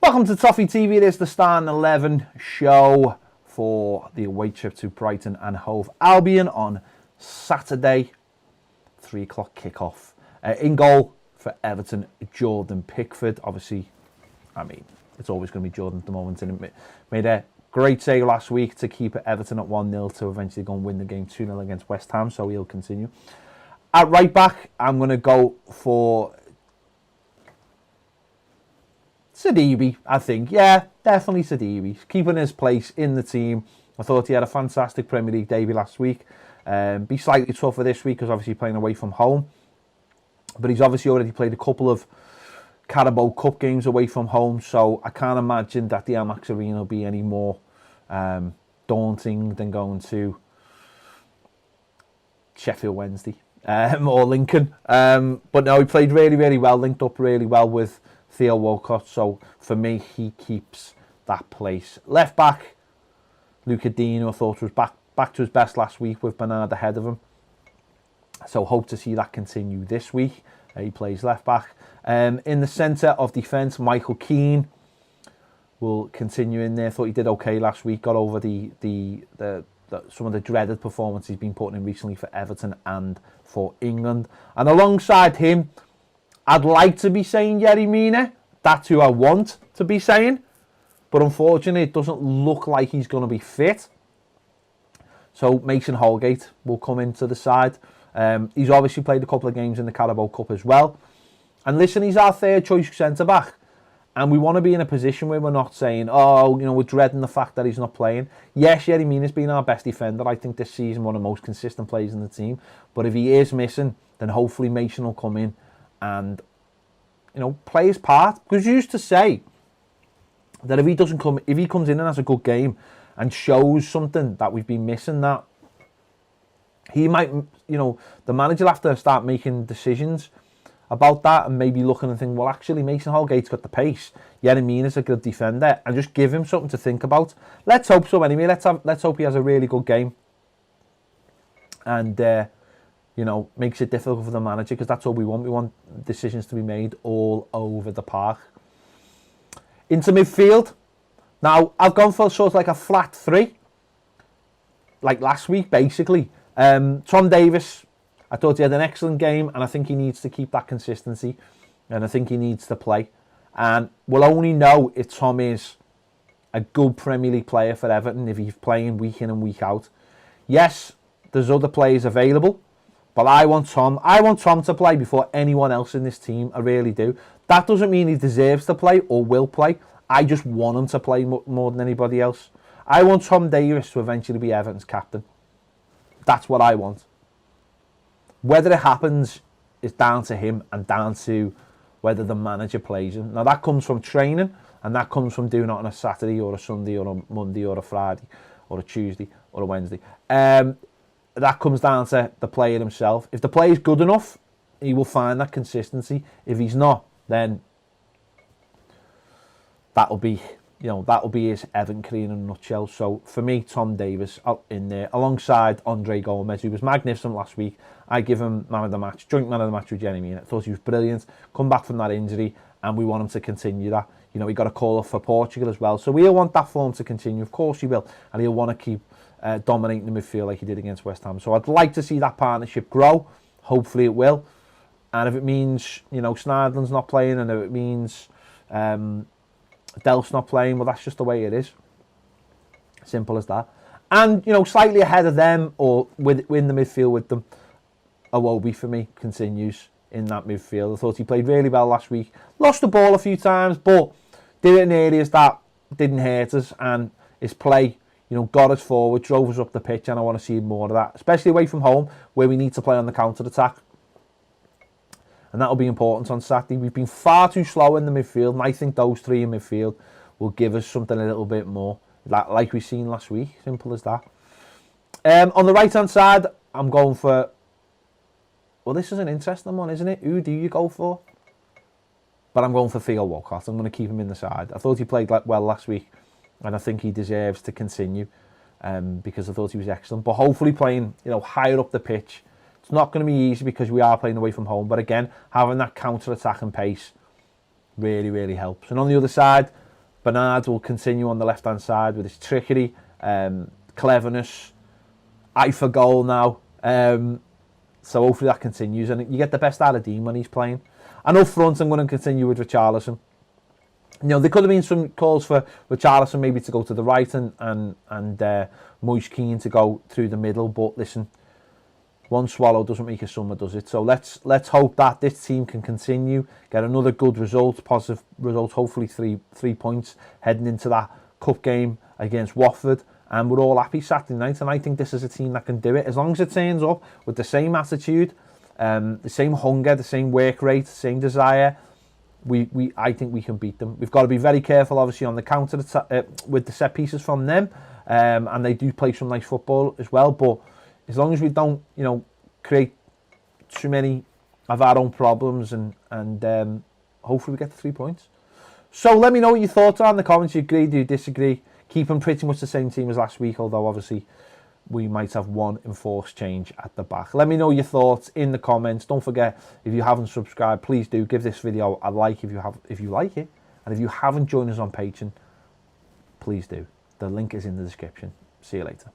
Welcome to Toffee TV. It is the Starting 11 show for the away trip to Brighton and Hove Albion on Saturday, 3 o'clock kickoff. In goal for Everton, Jordan Pickford. Obviously, I mean, it's always going to be Jordan at the moment. And it made a great save last week to keep Everton at 1-0 to eventually go and win the game 2-0 against West Ham, so he'll continue. At right back, I'm going to go for Sidibe, I think. Yeah, definitely Sidibe. Keeping his place in the team. I thought he had a fantastic Premier League debut last week. Be slightly tougher this week because obviously playing away from home. But he's obviously already played a couple of Carabao Cup games away from home, so I can't imagine that the Amex Arena will be any more daunting than going to Sheffield Wednesday or Lincoln. But no, he played really, really well, linked up really well with Theo Walcott, so for me, he keeps that place. Left back, Luca Dean, I thought was back to his best last week with Bernard ahead of him. So hope to see that continue this week. He plays left back. In the centre of defence, Michael Keane will continue in there. Thought he did okay last week. Got over the some of the dreaded performances he's been putting in recently for Everton and for England. And alongside him, I'd like to be saying Yerry Mina. That's who I want to be saying. But unfortunately, it doesn't look like he's going to be fit. So Mason Holgate will come into the side. He's obviously played a couple of games in the Carabao Cup as well. And listen, he's our third choice centre-back. And we want to be in a position where we're not saying, oh, you know, we're dreading the fact that he's not playing. Yes, Yerry Mina's been our best defender. I think this season, one of the most consistent players in the team. But if he is missing, then hopefully Mason will come in and, you know, play his part. Because you used to say that if he comes in and has a good game and shows something that we've been missing, that he might, you know, the manager will have to start making decisions about that and maybe looking and think, well, actually, Mason Holgate's got the pace. Yerry Mina's a good defender, and just give him something to think about. Let's hope so anyway. Let's hope he has a really good game. And, you know, makes it difficult for the manager, because that's all we want. We want decisions to be made all over the park. Into midfield. Now, I've gone for sort of like a flat 3. Like last week, basically. Tom Davies, I thought he had an excellent game, and I think he needs to keep that consistency, and I think he needs to play. And we'll only know if Tom is a good Premier League player for Everton if he's playing week in and week out. Yes, there's other players available, but I want Tom to play before anyone else in this team. I really do. That doesn't mean he deserves to play or will play. I just want him to play more than anybody else. I want Tom Davies to eventually be Everton's captain. That's what I want. Whether it happens is down to him and down to whether the manager plays him. Now, that comes from training, and that comes from doing it on a Saturday or a Sunday or a Monday or a Friday or a Tuesday or a Wednesday. That comes down to the player himself. If the player is good enough, he will find that consistency. If he's not, then that'll be his Everton career in a nutshell. So for me, Tom Davies in there alongside Andre Gomez, who was magnificent last week. I give him man of the match, joint man of the match with Yerry Mina. I thought he was brilliant. Come back from that injury, and we want him to continue that. You know, he got a call up for Portugal as well, so we'll want that form to continue. Of course he will, and he'll want to keep dominating the midfield like he did against West Ham. So I'd like to see that partnership grow. Hopefully it will. And if it means, you know, Snidland's not playing, and if it means Delph's not playing, well, that's just the way it is. Simple as that. And, you know, slightly ahead of them, or in the midfield with them, Iwobi for me continues in that midfield. I thought he played really well last week. Lost the ball a few times, but did it in areas that didn't hurt us, and his play, you know, got us forward, drove us up the pitch, and I want to see more of that, especially away from home, where we need to play on the counter-attack. And that'll be important on Saturday. We've been far too slow in the midfield, and I think those three in midfield will give us something a little bit more, like we've seen last week. Simple as that. On the right-hand side, I'm going for... Well, this is an interesting one, isn't it? Who do you go for? But I'm going for Theo Walcott. I'm going to keep him in the side. I thought he played well last week, and I think he deserves to continue because I thought he was excellent. But hopefully playing, you know, higher up the pitch. It's not going to be easy because we are playing away from home. But again, having that counter-attacking pace really, really helps. And on the other side, Bernard will continue on the left-hand side with his trickery, cleverness, eye for goal now. So hopefully that continues, and you get the best out of Dean when he's playing. And up front, I'm going to continue with Richarlison. You know, there could have been some calls for Richarlison maybe to go to the right and Moise Kean to go through the middle, but listen, one swallow doesn't make a summer, does it? So let's hope that this team can continue, get another good result, positive result, hopefully three points heading into that cup game against Watford, and we're all happy Saturday night. And I think this is a team that can do it as long as it turns up with the same attitude, the same hunger, the same work rate, the same desire. I think we can beat them. We've got to be very careful, obviously, on the counter with the set pieces from them, and they do play some nice football as well. But as long as we don't, you know, create too many of our own problems, and hopefully we get the 3 points. So let me know what your thoughts are in the comments. Do you agree? Do you disagree? Keep them pretty much the same team as last week, although obviously we might have one enforced change at the back. Let me know your thoughts in the comments. Don't forget, if you haven't subscribed, please do give this video a like if you like it, and if you haven't joined us on Patreon, please do. The link is in the description. See you later.